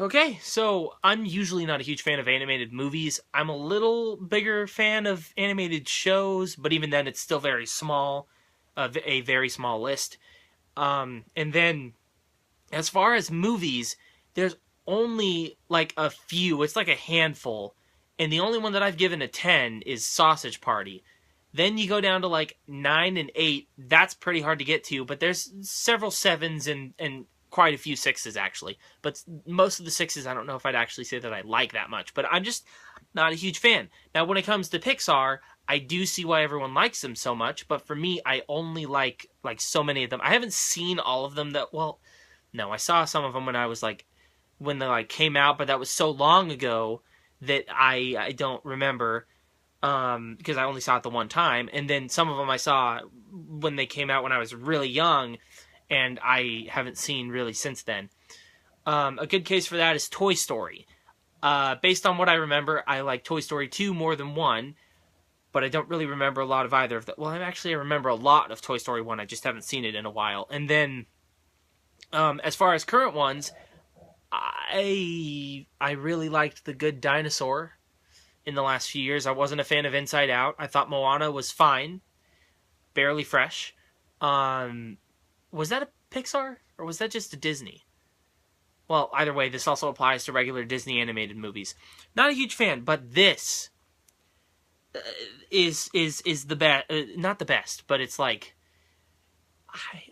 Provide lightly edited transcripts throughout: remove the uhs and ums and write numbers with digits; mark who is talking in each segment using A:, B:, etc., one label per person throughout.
A: Okay, so I'm usually not a huge fan of animated movies. I'm a little bigger fan of animated shows, but even then, it's still very small, a very small list. And then as far as movies, there's only like a few. It's like a handful, and the only one that I've given a 10 is Sausage Party. Then you go down to like 9 and 8. That's pretty hard to get to, but there's several sevens and quite a few sixes actually. But most of the sixes, I don't know if I'd actually say that I like that much. But I'm just not a huge fan. Now, when it comes to Pixar, I do see why everyone likes them so much. But for me, I only like so many of them. I haven't seen all of them. That well, no, I saw some of them when I was like when they like came out, but that was so long ago that I don't remember because I only saw it the one time, and then some of them I saw when they came out when I was really young, and I haven't seen really since then. A good case for that is Toy Story. Based on what I remember, I like Toy Story 2 more than 1, but I don't really remember a lot of either of them. Well, I remember a lot of Toy Story 1, I just haven't seen it in a while. And then, as far as current ones, I really liked The Good Dinosaur in the last few years. I wasn't a fan of Inside Out. I thought Moana was fine, barely fresh. Um, was that a Pixar or was that just a Disney? Well, either way, this also applies to regular Disney animated movies. Not a huge fan, but this is the best. Not the best, but it's like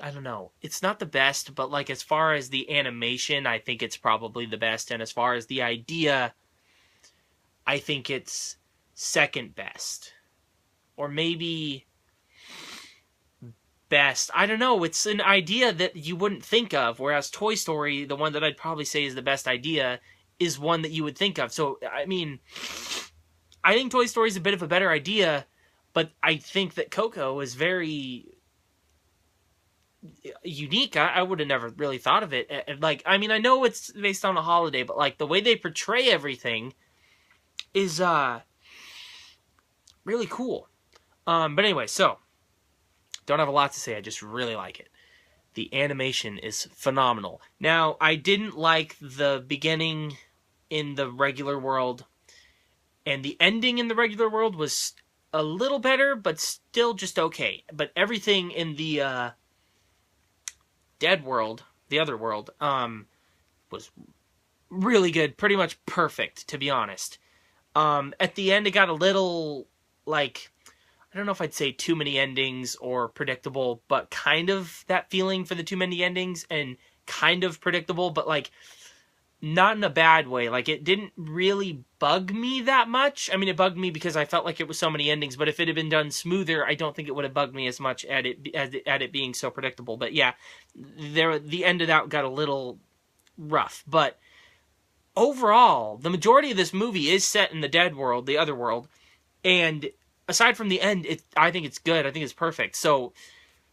A: I don't know. It's not the best, but like as far as the animation, I think it's probably the best, and as far as the idea, I think it's second best. Or maybe best. I don't know. It's an idea that you wouldn't think of, whereas Toy Story, the one that I'd probably say is the best idea, is one that you would think of. So, I mean, I think Toy Story is a bit of a better idea, but I think that Coco is very unique. I would have never really thought of it. Like, I mean, I know it's based on a holiday, but like the way they portray everything is really cool. But anyway, so don't have a lot to say. I just really like it. The animation is phenomenal. Now, I didn't like the beginning in the regular world, and the ending in the regular world was a little better, but still just okay. But everything in the Dead world, the other world, was really good. Pretty much perfect, to be honest. At the end, it got a little like I don't know if I'd say too many endings or predictable, but kind of that feeling for the too many endings and kind of predictable, but like not in a bad way. Like it didn't really bug me that much. I mean, it bugged me because I felt like it was so many endings, but if it had been done smoother, I don't think it would have bugged me as much at it being so predictable. But yeah, the end of that got a little rough, but overall, the majority of this movie is set in the Dead world, the other world, and aside from the end, I think it's good. I think it's perfect. So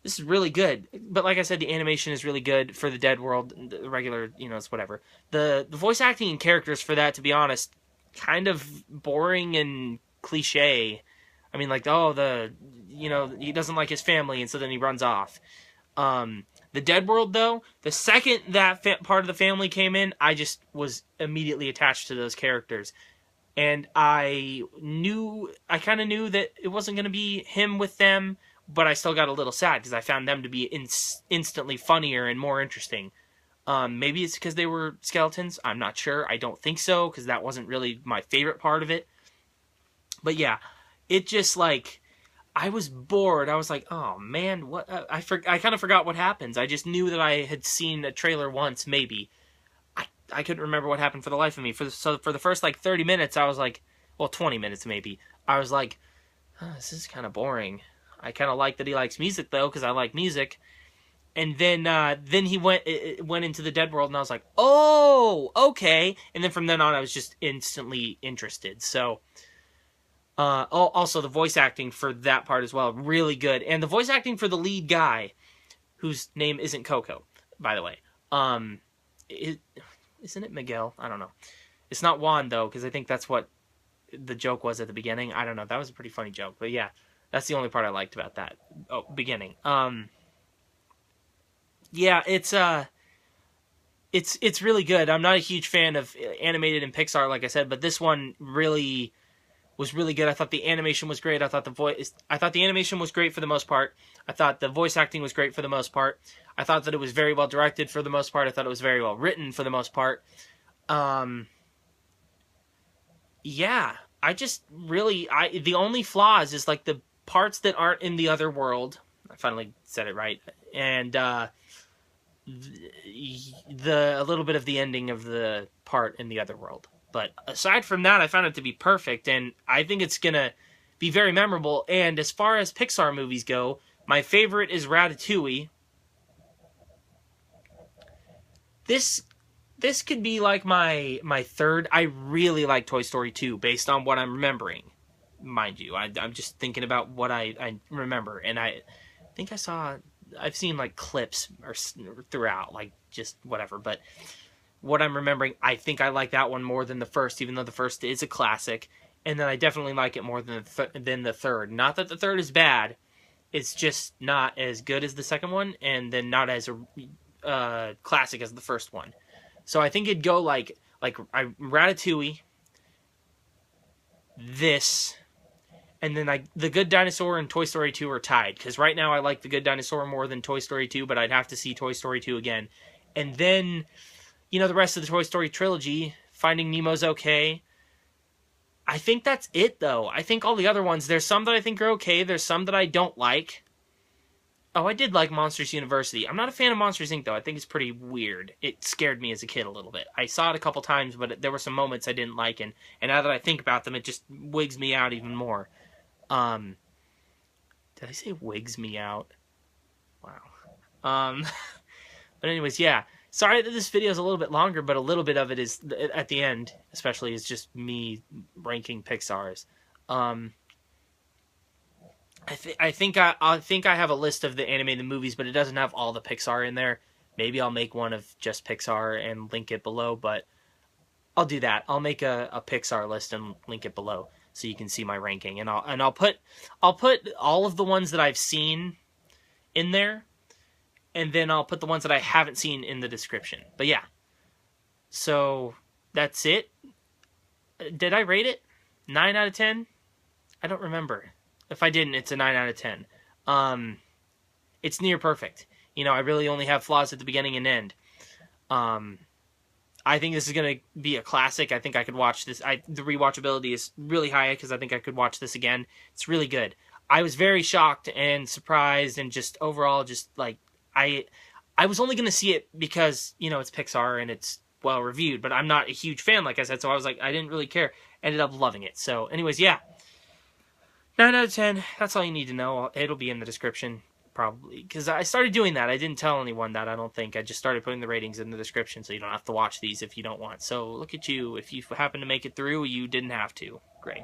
A: this is really good. But like I said, the animation is really good for the Dead world. The regular, it's whatever. The voice acting and characters for that, to be honest, kind of boring and cliche. I mean, like, he doesn't like his family, and so then he runs off. The Dead world, though, the second that part of the family came in, I just was immediately attached to those characters. And I kind of knew that it wasn't going to be him with them, but I still got a little sad because I found them to be instantly funnier and more interesting. Maybe it's because they were skeletons. I'm not sure. I don't think so because that wasn't really my favorite part of it. But yeah, it just like I was bored. I was like, oh man, what? I kind of forgot what happens. I just knew that I had seen a trailer once, maybe. I couldn't remember what happened for the life of me. So for the first like 30 minutes, I was like, well, 20 minutes maybe. I was like, this is kind of boring. I kind of like that he likes music though, because I like music. And then he went into the Dead world, and I was like, oh, okay. And then from then on, I was just instantly interested. So, also the voice acting for that part as well, really good. And the voice acting for the lead guy, whose name isn't Coco, by the way. Isn't it Miguel? I don't know. It's not Juan, though, because I think that's what the joke was at the beginning. I don't know. That was a pretty funny joke. But yeah, that's the only part I liked about that. Oh, beginning. Yeah, it's it's really good. I'm not a huge fan of animated and Pixar, like I said, but this one really was really good. I thought the animation was great. I thought the animation was great for the most part. I thought the voice acting was great for the most part. I thought that it was very well directed for the most part. I thought it was very well written for the most part. Yeah, I just really the only flaws is like the parts that aren't in the other world. I finally said it right. And a little bit of the ending of the part in the other world. But aside from that, I found it to be perfect, and I think it's gonna be very memorable. And as far as Pixar movies go, my favorite is Ratatouille. This could be like my third. I really like Toy Story 2 based on what I'm remembering, mind you. I'm just thinking about what I remember, and I think I've seen like clips or throughout, like just whatever, but what I'm remembering, I think I like that one more than the first, even though the first is a classic, and then I definitely like it more than the third. Not that the third is bad, it's just not as good as the second one, and then not as classic as the first one. So I think it'd go like Ratatouille, this, and then The Good Dinosaur and Toy Story 2 are tied, because right now I like The Good Dinosaur more than Toy Story 2, but I'd have to see Toy Story 2 again. And then, the rest of the Toy Story trilogy, Finding Nemo's okay. I think that's it, though. I think all the other ones, there's some that I think are okay, there's some that I don't like. Oh, I did like Monsters University. I'm not a fan of Monsters, Inc., though. I think it's pretty weird. It scared me as a kid a little bit. I saw it a couple times, but there were some moments I didn't like, and now that I think about them, it just wigs me out even more. Did I say wigs me out? Wow. But anyways, yeah. Sorry that this video is a little bit longer, but a little bit of it is at the end, especially, is just me ranking Pixar's. I think I have a list of the animated movies, but it doesn't have all the Pixar in there. Maybe I'll make one of just Pixar and link it below, but I'll do that. I'll make a Pixar list and link it below so you can see my ranking, and I'll put all of the ones that I've seen in there. And then I'll put the ones that I haven't seen in the description. But yeah. So, that's it. Did I rate it? 9 out of 10? I don't remember. If I didn't, it's a 9 out of 10. It's near perfect. I really only have flaws at the beginning and end. I think this is going to be a classic. I think I could watch this. The rewatchability is really high because I think I could watch this again. It's really good. I was very shocked and surprised and just overall just like, I was only going to see it because, it's Pixar and it's well reviewed, but I'm not a huge fan, like I said, so I was like, I didn't really care. Ended up loving it. So anyways, yeah. 9 out of 10. That's all you need to know. It'll be in the description, probably. Because I started doing that. I didn't tell anyone that, I don't think. I just started putting the ratings in the description so you don't have to watch these if you don't want. So look at you. If you happen to make it through, you didn't have to. Great.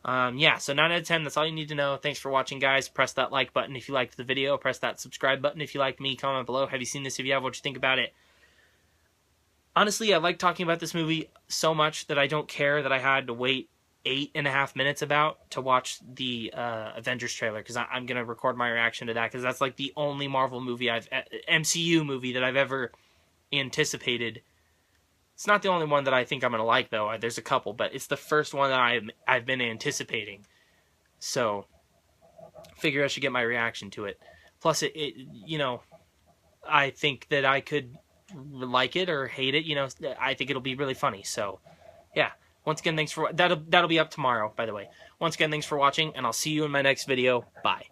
A: Yeah, so 9 out of 10, that's all you need to know. Thanks for watching, guys. Press that like button if you liked the video. Press that subscribe button if you liked me. Comment below. Have you seen this? If you have, what you think about it? Honestly, I like talking about this movie so much that I don't care that I had to wait 8.5 minutes to watch the Avengers trailer, because I'm going to record my reaction to that, because that's like the only Marvel movie MCU movie that I've ever anticipated. It's not the only one that I think I'm going to like, though. There's a couple, but it's the first one that I've been anticipating. So, figure I should get my reaction to it. Plus, I think that I could like it or hate it. I think it'll be really funny. So, yeah. Once again, thanks for... That'll be up tomorrow, by the way. Once again, thanks for watching, and I'll see you in my next video. Bye.